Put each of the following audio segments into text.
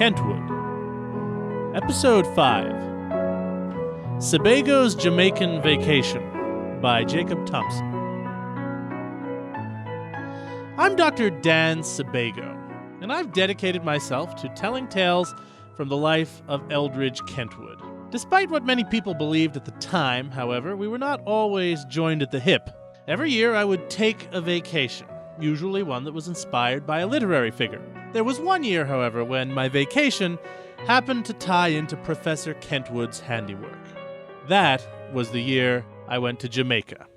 Kentwood. Episode 5. Sebago's Jamaican Vacation by Jacob Thompson. I'm Dr. Dan Sebago, and I've dedicated myself to telling tales from the life of Elderedge Kentwood. Despite what many people believed at the time, however, we were not always joined at the hip. Every year I would take a vacation, usually one that was inspired by a literary figure. There was one year, however, when my vacation happened to tie into Professor Kentwood's handiwork. That was the year I went to Jamaica.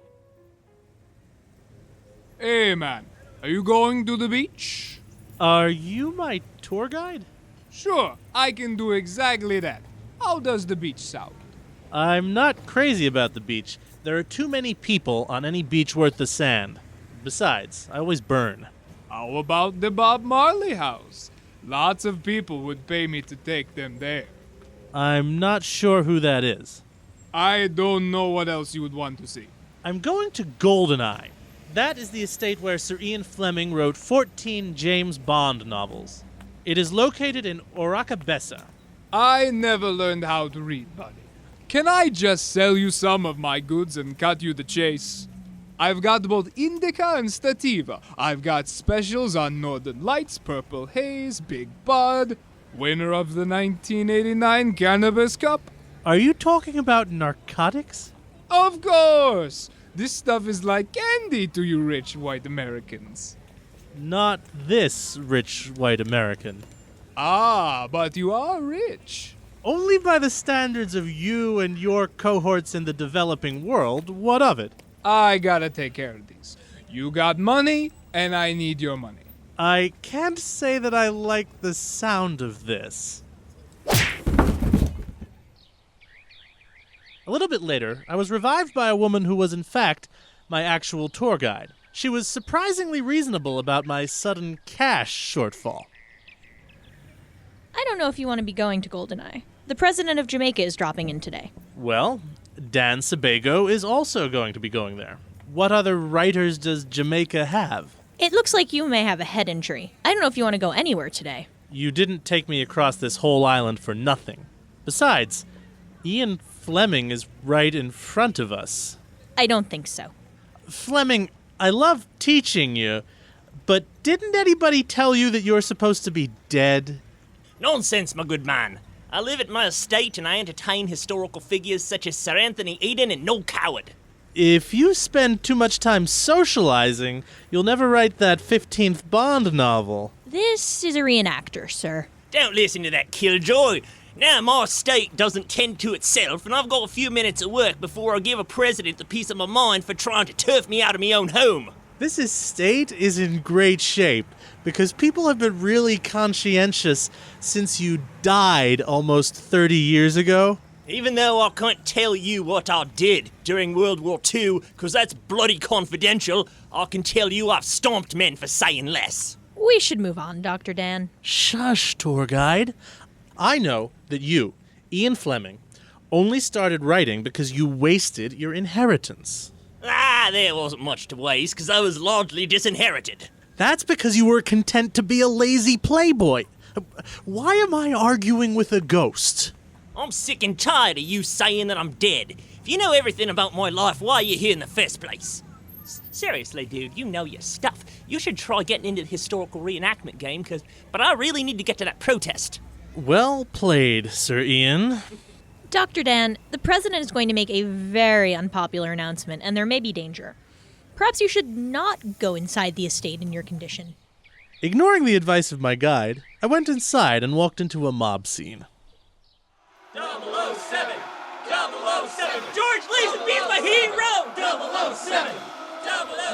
Hey man, are you going to the beach? Are you my tour guide? Sure, I can do exactly that. How does the beach sound? I'm not crazy about the beach. There are too many people on any beach worth the sand. Besides, I always burn. How about the Bob Marley house? Lots of people would pay me to take them there. I'm not sure who that is. I don't know what else you would want to see. I'm going to Goldeneye. That is the estate where Sir Ian Fleming wrote 14 James Bond novels. It is located in Oracabessa. I never learned how to read, buddy. Can I just sell you some of my goods and cut you the chase? I've got both Indica and Stativa. I've got specials on Northern Lights, Purple Haze, Big Bud, winner of the 1989 Cannabis Cup. Are you talking about narcotics? Of course! This stuff is like candy to you rich white Americans. Not this rich white American. Ah, but you are rich. Only by the standards of you and your cohorts in the developing world. What of it? I gotta take care of these. You got money, and I need your money. I can't say that I like the sound of this. A little bit later, I was revived by a woman who was in fact my actual tour guide. She was surprisingly reasonable about my sudden cash shortfall. I don't know if you want to be going to Goldeneye. The president of Jamaica is dropping in today. Well, Dan Sebago is also going to be going there. What other writers does Jamaica have? It looks like you may have a head injury. I don't know if you want to go anywhere today. You didn't take me across this whole island for nothing. Besides, Ian Fleming is right in front of us. I don't think so. Fleming, I love teaching you, but didn't anybody tell you that you're supposed to be dead? Nonsense, my good man. I live at my estate and I entertain historical figures such as Sir Anthony Eden and Noel Coward. If you spend too much time socializing, you'll never write that 15th Bond novel. This is a reenactor, sir. Don't listen to that killjoy. Now my estate doesn't tend to itself, and I've got a few minutes of work before I give a president the piece of my mind for trying to turf me out of my own home. This estate is in great shape, because people have been really conscientious since you died almost 30 years ago. Even though I can't tell you what I did during World War II, because that's bloody confidential, I can tell you I've stomped men for saying less. We should move on, Dr. Dan. Shush, tour guide. I know that you, Ian Fleming, only started writing because you wasted your inheritance. There wasn't much to waste, because I was largely disinherited. That's because you were content to be a lazy playboy. Why am I arguing with a ghost? I'm sick and tired of you saying that I'm dead. If you know everything about my life, why are you here in the first place? Seriously, dude, you know your stuff. You should try getting into the historical reenactment game, but I really need to get to that protest. Well played, Sir Ian. Dr. Dan, the president is going to make a very unpopular announcement, and there may be danger. Perhaps you should not go inside the estate in your condition. Ignoring the advice of my guide, I went inside and walked into a mob scene. 007! 007! George Lazenby's my hero! 007!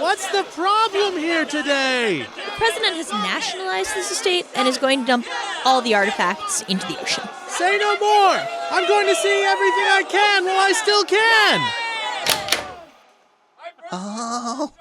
What's the problem here today? The president has nationalized this estate and is going to dump all the artifacts into the ocean. Say no more! I'm going to see everything I can while I still can! Oh,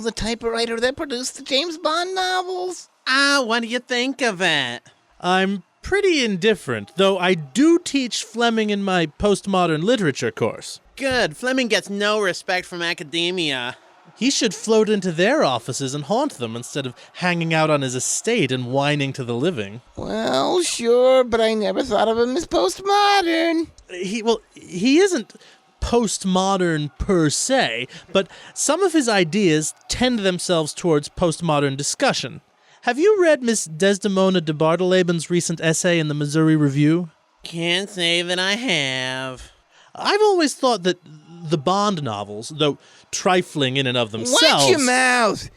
the typewriter that produced the James Bond novels. What do you think of it? I'm pretty indifferent, though I do teach Fleming in my postmodern literature course. Good. Fleming gets no respect from academia. He should float into their offices and haunt them instead of hanging out on his estate and whining to the living. Well, sure, but I never thought of him as postmodern. He isn't postmodern per se, but some of his ideas tend themselves towards postmodern discussion. Have you read Miss Desdemona de Bartleban's recent essay in the Missouri Review? Can't say that I have. I've always thought that the Bond novels, though trifling in and of themselves... Watch your mouth!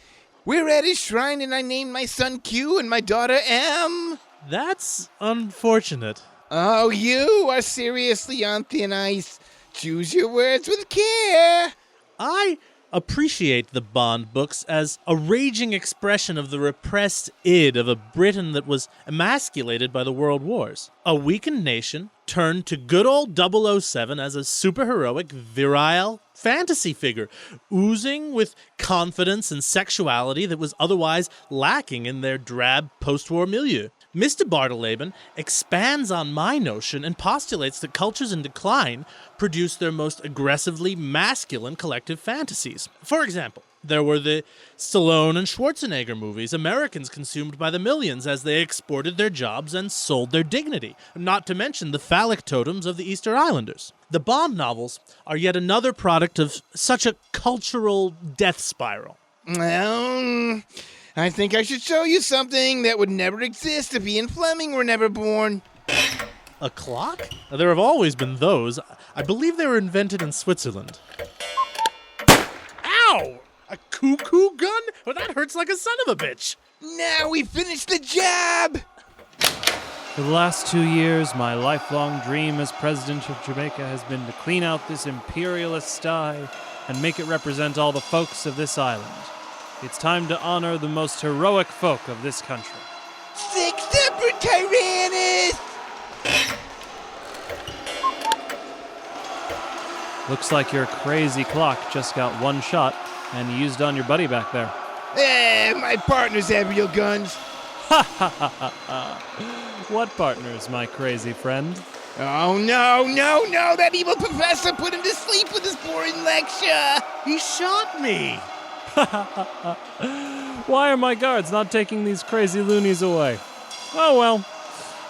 We're at his shrine and I named my son Q and my daughter M. That's unfortunate. Oh, you are seriously on thin ice. Choose your words with care. I appreciate the Bond books as a raging expression of the repressed id of a Britain that was emasculated by the world wars. A weakened nation turned to good old 007 as a superheroic, virile fantasy figure, oozing with confidence and sexuality that was otherwise lacking in their drab post-war milieu. Mr. Bartleban expands on my notion and postulates that cultures in decline produce their most aggressively masculine collective fantasies. For example, there were the Stallone and Schwarzenegger movies Americans consumed by the millions as they exported their jobs and sold their dignity, not to mention the phallic totems of the Easter Islanders. The Bond novels are yet another product of such a cultural death spiral. Well, I think I should show you something that would never exist if he and Fleming were never born. A clock? There have always been those. I believe they were invented in Switzerland. Ow! A cuckoo gun? Well, that hurts like a son of a bitch. Now we finished the job! For the last 2 years, my lifelong dream as president of Jamaica has been to clean out this imperialist sty and make it represent all the folks of this island. It's time to honor the most heroic folk of this country. Six separate Tyrannus! Looks like your crazy clock just got one shot, and you used on your buddy back there. My partners have real guns. What partners, my crazy friend? Oh, no, that evil professor put him to sleep with his boring lecture. He shot me. Why are my guards not taking these crazy loonies away? Oh well,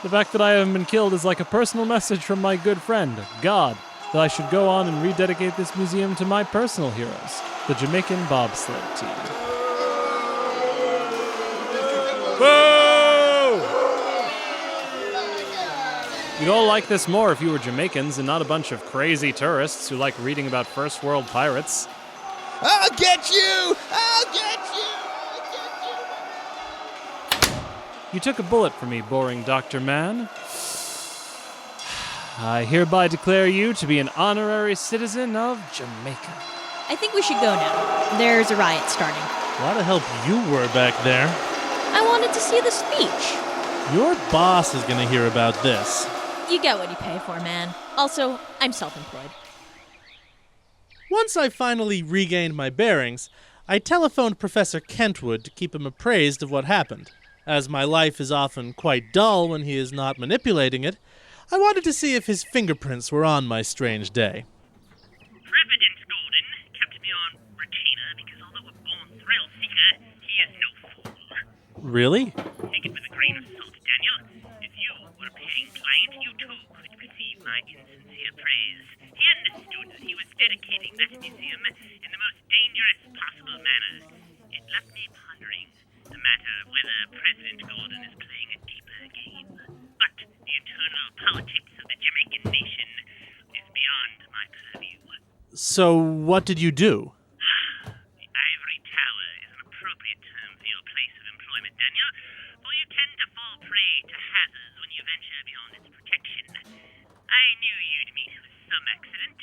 the fact that I haven't been killed is like a personal message from my good friend, God, that I should go on and rededicate this museum to my personal heroes, the Jamaican bobsled team. Boo! You'd all like this more if you were Jamaicans and not a bunch of crazy tourists who like reading about first world pirates. I'll get you! I'll get you! You took a bullet for me, boring Dr. Mann. I hereby declare you to be an honorary citizen of Jamaica. I think we should go now. There's a riot starting. A lot of help you were back there. I wanted to see the speech. Your boss is going to hear about this. You get what you pay for, man. Also, I'm self-employed. Once I finally regained my bearings, I telephoned Professor Kentwood to keep him appraised of what happened. As my life is often quite dull when he is not manipulating it, I wanted to see if his fingerprints were on my strange day. President Golden kept me on retainer because although a born thrill seeker, he is no fool. Really? Take it with a grain of salt, Daniel. If you were a paying client, you too could receive my insincere praise. He understood that he was dedicating that museum in the most dangerous possible manner. It left me pondering the matter of whether President Golden is playing a deeper game. But the internal politics of the Jamaican nation is beyond my purview. So what did you do? The ivory tower is an appropriate term for your place of employment, Daniel, for you tend to fall prey to hazards when you venture beyond its protection. I knew you'd meet with some accident.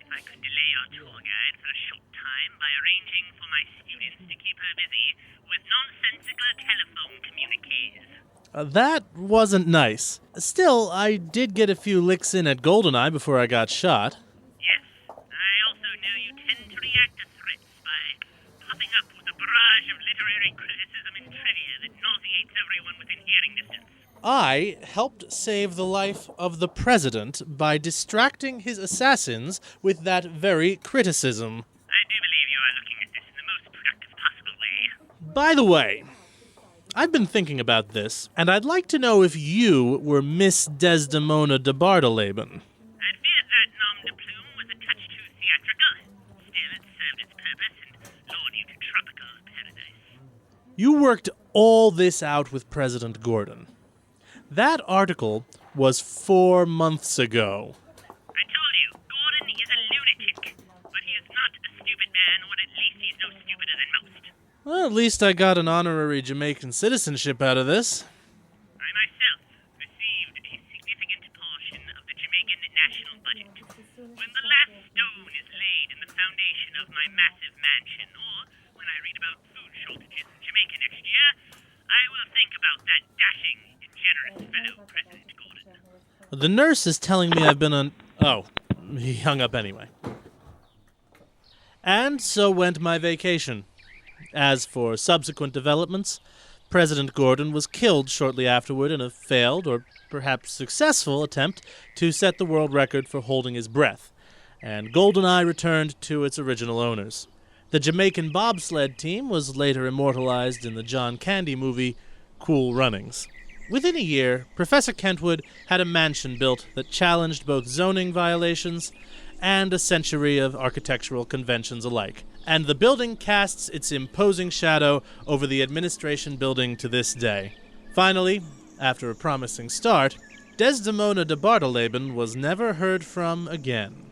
If I could delay your tour guide for a short time by arranging for my students to keep her busy with nonsensical telephone communiques. That wasn't nice. Still, I did get a few licks in at GoldenEye before I got shot. Yes, I also know you tend to react to threats by popping up with a barrage of literary criticism and trivia that nauseates everyone within hearing distance. I helped save the life of the president by distracting his assassins with that very criticism. I do believe you are looking at this in the most By the way, I've been thinking about this, and I'd like to know if you were Miss Desdemona de Bardeleben. I feared that nom de plume was a touch too theatrical. Still, it served its purpose and lured you to tropical paradise. You worked all this out with President Gordon. That article was 4 months ago. I told you, Gordon is a lunatic. But he is not a stupid man, or at least he's no stupider than most. Well, at least I got an honorary Jamaican citizenship out of this. I myself received a significant portion of the Jamaican national budget. When the last stone is laid in the foundation of my massive mansion, or when I read about food shortages in Jamaica next year, I will think about that dashing and generous fellow President Gordon. The nurse is telling me I've been on... Oh, he hung up anyway. And so went my vacation. As for subsequent developments, President Gordon was killed shortly afterward in a failed, or perhaps successful, attempt to set the world record for holding his breath, and GoldenEye returned to its original owners. The Jamaican bobsled team was later immortalized in the John Candy movie Cool Runnings. Within a year, Professor Kentwood had a mansion built that challenged both zoning violations and a century of architectural conventions alike, and the building casts its imposing shadow over the administration building to this day. Finally, after a promising start, Desdemona de Bardeleben was never heard from again.